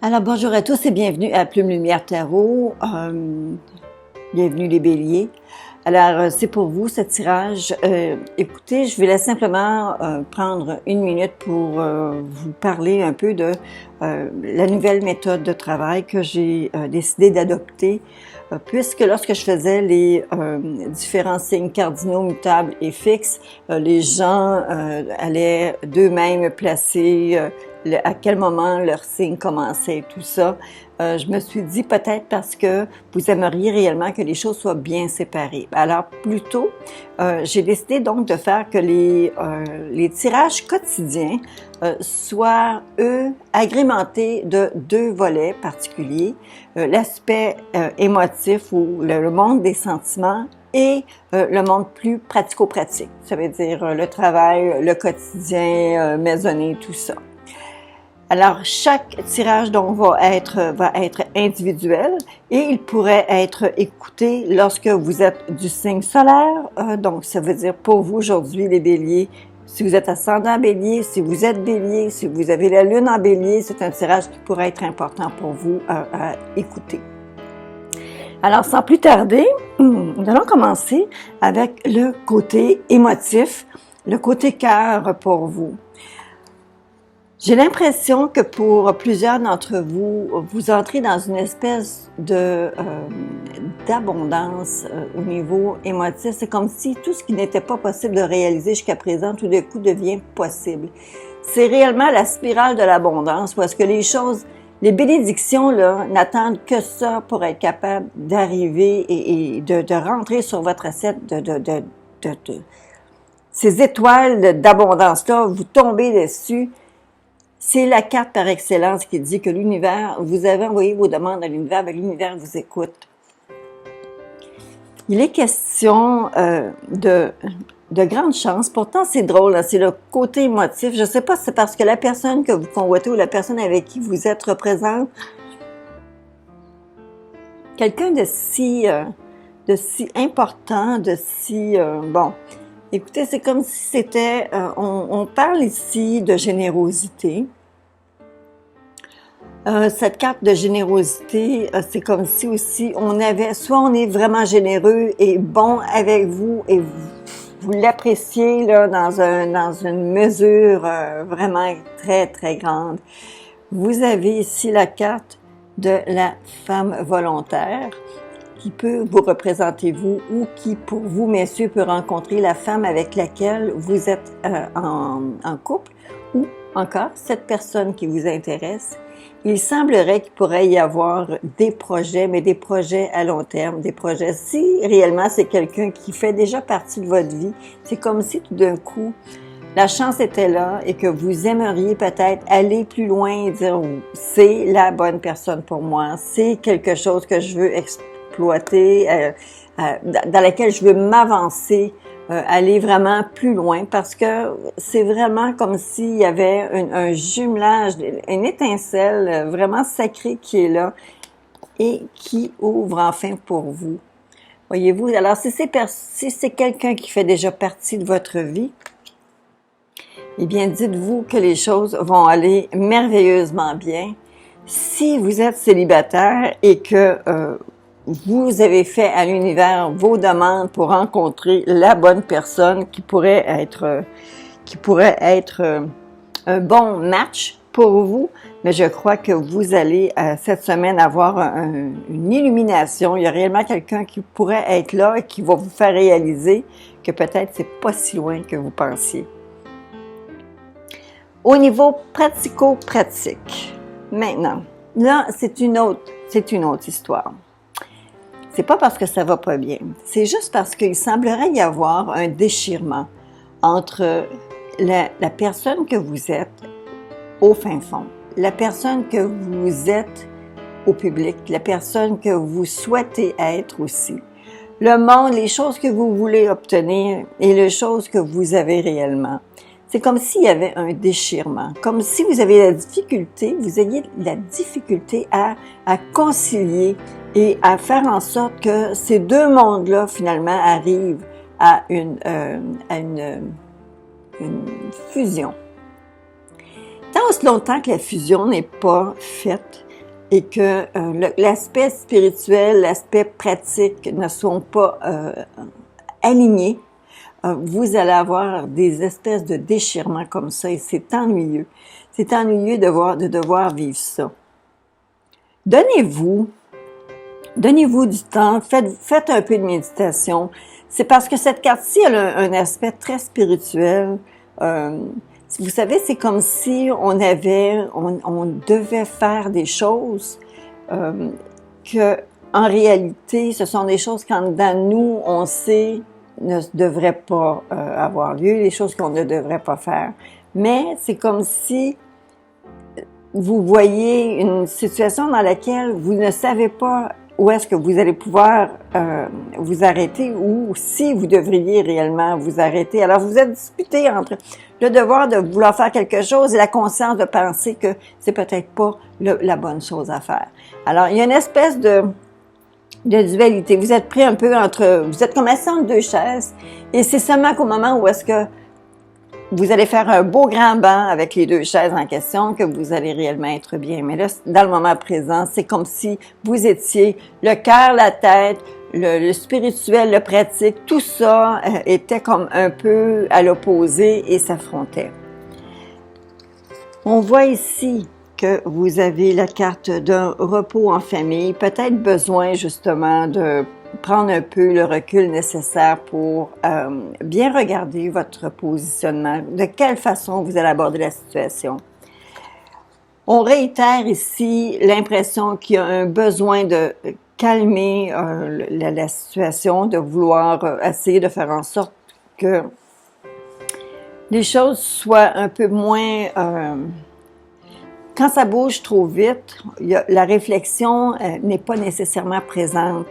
Alors bonjour à tous et bienvenue à Plume Lumière Tarot. Bienvenue les béliers. Alors c'est pour vous ce tirage. Écoutez, je vais simplement prendre une minute pour vous parler un peu de la nouvelle méthode de travail que j'ai décidé d'adopter. Puisque lorsque je faisais les différents signes cardinaux, mutables et fixes, les gens allaient d'eux-mêmes placer à quel moment leur signe commençait et tout ça. Je me suis dit peut-être parce que vous aimeriez réellement que les choses soient bien séparées. Alors plutôt, j'ai décidé donc de faire que les tirages quotidiens soient, eux, agrémentés de deux volets particuliers. L'aspect émotif ou le monde des sentiments et le monde plus pratico-pratique. Ça veut dire le travail, le quotidien, maisonné, tout ça. Alors, chaque tirage donc va être individuel et il pourrait être écouté lorsque vous êtes du signe solaire. Donc, ça veut dire pour vous aujourd'hui, les béliers, si vous êtes ascendant bélier, si vous êtes bélier, si vous avez la lune en bélier, c'est un tirage qui pourrait être important pour vous à écouter. Alors, sans plus tarder, nous allons commencer avec le côté émotif, le côté cœur pour vous. J'ai l'impression que pour plusieurs d'entre vous, vous entrez dans une espèce d'abondance au niveau émotif. C'est comme si tout ce qui n'était pas possible de réaliser jusqu'à présent, tout d'un coup devient possible. C'est réellement la spirale de l'abondance, où est-ce que les choses, les bénédictions là, n'attendent que ça pour être capable d'arriver et de rentrer sur votre assiette ces étoiles d'abondance-là, vous tombez dessus. C'est la carte par excellence qui dit que l'univers, vous avez envoyé vos demandes à l'univers, mais l'univers vous écoute. Il est question de grandes chances. Pourtant, c'est drôle, hein, c'est le côté émotif. Je ne sais pas si c'est parce que la personne que vous convoitez ou la personne avec qui vous êtes représente quelqu'un de si important, de si... bon... Écoutez, c'est comme si c'était, on parle ici de générosité. Cette carte de générosité, c'est comme si aussi on avait, soit on est vraiment généreux et bon avec vous et vous l'appréciez là dans une mesure vraiment très très grande. Vous avez ici la carte de la femme volontaire, qui peut vous représenter vous ou qui, pour vous, messieurs, peut rencontrer la femme avec laquelle vous êtes en couple ou encore cette personne qui vous intéresse. Il semblerait qu'il pourrait y avoir des projets, mais des projets à long terme, des projets. Si réellement c'est quelqu'un qui fait déjà partie de votre vie, c'est comme si tout d'un coup, la chance était là et que vous aimeriez peut-être aller plus loin et dire « c'est la bonne personne pour moi, c'est quelque chose que je veux exploiter, dans laquelle je veux m'avancer, aller vraiment plus loin parce que c'est vraiment comme s'il y avait un jumelage, une étincelle vraiment sacrée qui est là et qui ouvre enfin pour vous. Voyez-vous, alors si c'est quelqu'un qui fait déjà partie de votre vie, eh bien dites-vous que les choses vont aller merveilleusement bien. Si vous êtes célibataire et que vous avez fait à l'univers vos demandes pour rencontrer la bonne personne qui pourrait être un bon match pour vous, mais je crois que vous allez cette semaine avoir une illumination. Il y a réellement quelqu'un qui pourrait être là et qui va vous faire réaliser que peut-être c'est pas si loin que vous pensiez. Au niveau pratico-pratique, maintenant, là c'est une autre histoire. C'est pas parce que ça va pas bien. C'est juste parce qu'il semblerait y avoir un déchirement entre la personne que vous êtes au fin fond, la personne que vous êtes au public, la personne que vous souhaitez être aussi, le monde, les choses que vous voulez obtenir et les choses que vous avez réellement. C'est comme s'il y avait un déchirement, comme si vous aviez vous aviez la difficulté à concilier et à faire en sorte que ces deux mondes-là, finalement, arrivent à une fusion. Tant aussi longtemps que la fusion n'est pas faite, et que l'aspect spirituel, l'aspect pratique ne sont pas alignés, vous allez avoir des espèces de déchirements comme ça et c'est ennuyeux. C'est ennuyeux de devoir vivre ça. Donnez-vous du temps, faites un peu de méditation. C'est parce que cette carte-ci, elle a un aspect très spirituel. Vous savez, c'est comme si on devait faire des choses que, en réalité, ce sont des choses qu'en dedans nous, on sait ne devraient pas avoir lieu, les choses qu'on ne devrait pas faire. Mais c'est comme si vous voyez une situation dans laquelle vous ne savez pas où est-ce que vous allez pouvoir vous arrêter ou si vous devriez réellement vous arrêter. Alors, vous êtes disputé entre le devoir de vouloir faire quelque chose et la conscience de penser que c'est peut-être pas la bonne chose à faire. Alors, il y a une espèce de dualité. Vous êtes pris un peu vous êtes comme assis entre deux chaises et c'est seulement qu'au moment où est-ce que vous allez faire un beau grand banc avec les deux chaises en question que vous allez réellement être bien. Mais là, dans le moment présent, c'est comme si vous étiez le cœur, la tête, le spirituel, le pratique, tout ça était comme un peu à l'opposé et s'affrontait. On voit ici que vous avez la carte d'un repos en famille, peut-être besoin justement de prendre un peu le recul nécessaire pour bien regarder votre positionnement, de quelle façon vous allez aborder la situation. On réitère ici l'impression qu'il y a un besoin de calmer la situation, de vouloir essayer de faire en sorte que les choses soient un peu moins... quand ça bouge trop vite, la réflexion n'est pas nécessairement présente.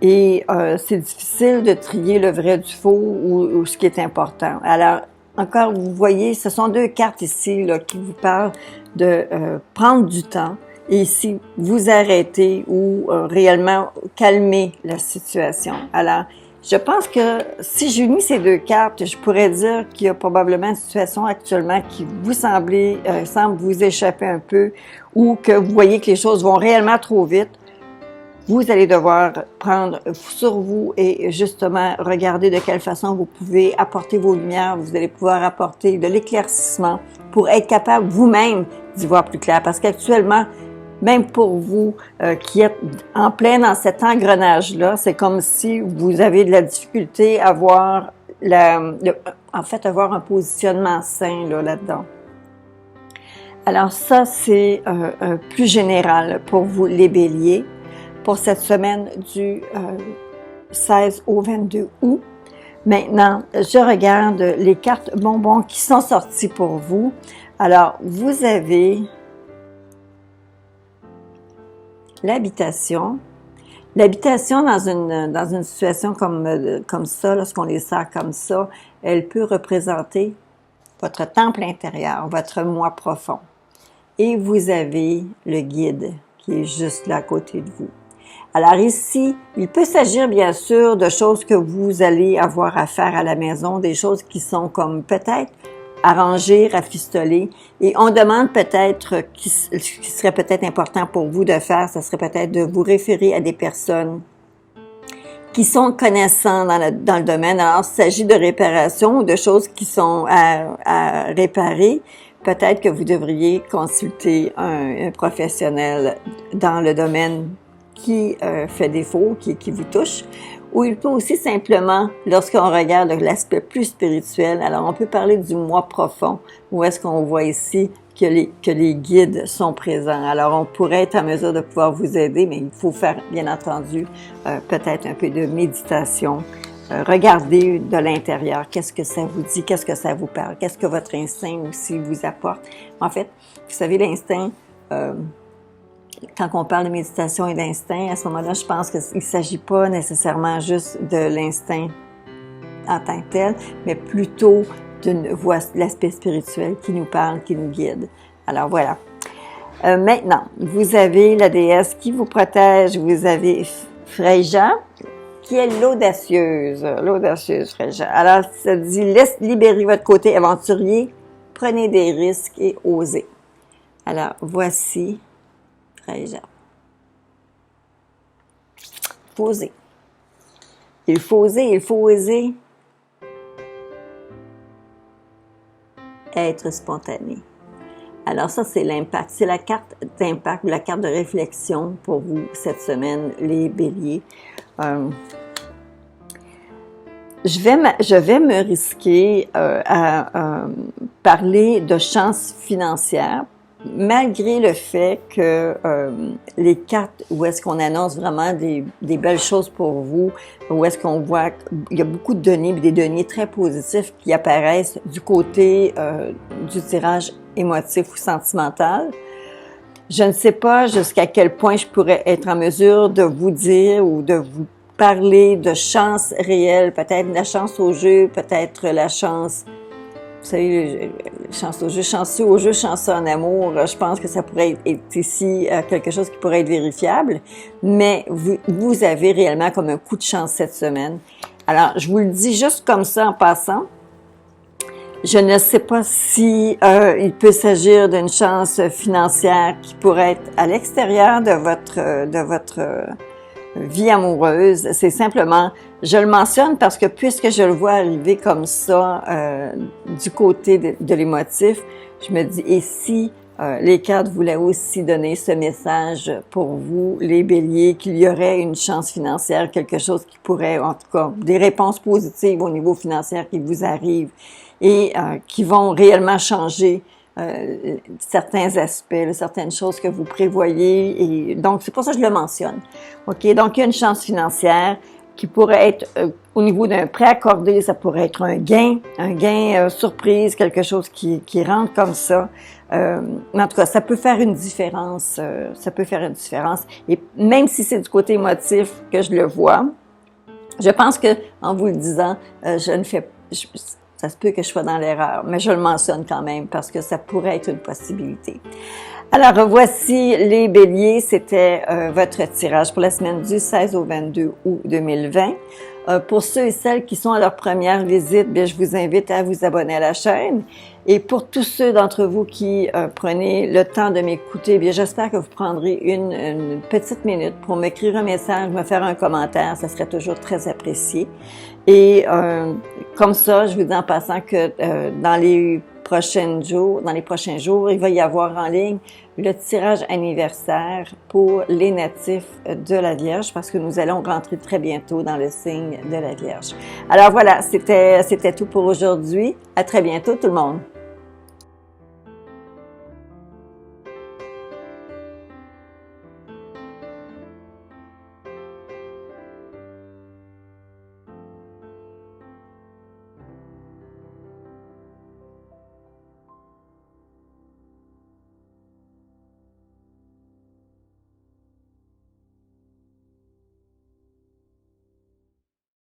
Et c'est difficile de trier le vrai du faux ou ce qui est important. Alors, encore, vous voyez, ce sont deux cartes ici là, qui vous parlent de prendre du temps et ici, vous arrêter ou réellement calmer la situation. Alors, je pense que si j'unis ces deux cartes, je pourrais dire qu'il y a probablement une situation actuellement qui vous semble vous échapper un peu ou que vous voyez que les choses vont réellement trop vite. Vous allez devoir prendre sur vous et justement regarder de quelle façon vous pouvez apporter vos lumières, vous allez pouvoir apporter de l'éclaircissement pour être capable vous-même d'y voir plus clair. Parce qu'actuellement, même pour vous qui êtes en plein dans cet engrenage-là, c'est comme si vous avez de la difficulté à voir avoir un positionnement sain là-dedans. Alors ça, c'est plus général pour vous les béliers. Pour cette semaine du 16 au 22 août. Maintenant, je regarde les cartes bonbons qui sont sorties pour vous. Alors, vous avez l'habitation. L'habitation dans une situation comme ça, lorsqu'on les sort comme ça, elle peut représenter votre temple intérieur, votre moi profond. Et vous avez le guide qui est juste là à côté de vous. Alors ici, il peut s'agir bien sûr de choses que vous allez avoir à faire à la maison, des choses qui sont comme peut-être à ranger, rafistoler, et on demande peut-être, ce qui serait peut-être important pour vous de faire, ce serait peut-être de vous référer à des personnes qui sont connaissants dans le domaine. Alors, il s'agit de réparation ou de choses qui sont à réparer. Peut-être que vous devriez consulter un professionnel dans le domaine qui fait défaut, qui vous touche, ou il peut aussi simplement, lorsqu'on regarde l'aspect plus spirituel, alors on peut parler du moi profond, où est-ce qu'on voit ici que les guides sont présents. Alors on pourrait être en mesure de pouvoir vous aider, mais il faut faire, bien entendu, peut-être un peu de méditation. Regardez de l'intérieur, qu'est-ce que ça vous dit, qu'est-ce que ça vous parle, qu'est-ce que votre instinct aussi vous apporte. En fait, vous savez, l'instinct... quand on parle de méditation et d'instinct, à ce moment-là, je pense qu'il ne s'agit pas nécessairement juste de l'instinct en tant que tel, mais plutôt d'une voix, l'aspect spirituel qui nous parle, qui nous guide. Alors voilà. Maintenant, vous avez la déesse qui vous protège, vous avez Freyja, qui est l'audacieuse Freyja. Alors, ça dit, laisse libérer votre côté aventurier, prenez des risques et osez. Alors, voici Freyja. faut oser. Il faut oser être spontané. Alors ça, c'est l'impact. C'est la carte d'impact ou la carte de réflexion pour vous cette semaine, les béliers. Je vais me risquer à parler de chance financière, malgré le fait que les cartes où est-ce qu'on annonce vraiment des belles choses pour vous, où est-ce qu'on voit qu'il y a beaucoup de données, des données très positifs qui apparaissent du côté du tirage émotif ou sentimental. Je ne sais pas jusqu'à quel point je pourrais être en mesure de vous dire ou de vous parler de chance réelle, peut-être la chance au jeu, peut-être la chance, vous savez, chance au jeu, chanceux au jeu, chanceux en amour. Je pense que ça pourrait être ici quelque chose qui pourrait être vérifiable, mais vous avez réellement comme un coup de chance cette semaine. Alors, je vous le dis juste comme ça en passant. Je ne sais pas si il peut s'agir d'une chance financière qui pourrait être à l'extérieur de votre vie amoureuse. C'est simplement, je le mentionne parce que puisque je le vois arriver comme ça du côté de l'émotif, je me dis, et si les cartes voulaient aussi donner ce message pour vous, les béliers, qu'il y aurait une chance financière, quelque chose qui pourrait, en tout cas, des réponses positives au niveau financier qui vous arrivent et qui vont réellement changer certains aspects, certaines choses que vous prévoyez. Et donc, c'est pour ça que je le mentionne. OK? Donc, il y a une chance financière qui pourrait être, au niveau d'un prêt accordé, ça pourrait être un gain surprise, quelque chose qui rentre comme ça. Mais en tout cas, ça peut faire une différence. Et même si c'est du côté émotif que je le vois, je pense que en vous le disant, ça se peut que je sois dans l'erreur, mais je le mentionne quand même parce que ça pourrait être une possibilité. Alors, voici les béliers, c'était votre tirage pour la semaine du 16 au 22 août 2020. Pour ceux et celles qui sont à leur première visite, bien, je vous invite à vous abonner à la chaîne. Et pour tous ceux d'entre vous qui prenez le temps de m'écouter, bien, j'espère que vous prendrez une petite minute pour m'écrire un message, me faire un commentaire, ça serait toujours très apprécié. Et comme ça, je vous dis en passant que dans les prochains jours, il va y avoir en ligne le tirage anniversaire pour les natifs de la Vierge parce que nous allons rentrer très bientôt dans le signe de la Vierge. Alors voilà, c'était tout pour aujourd'hui. À très bientôt tout le monde.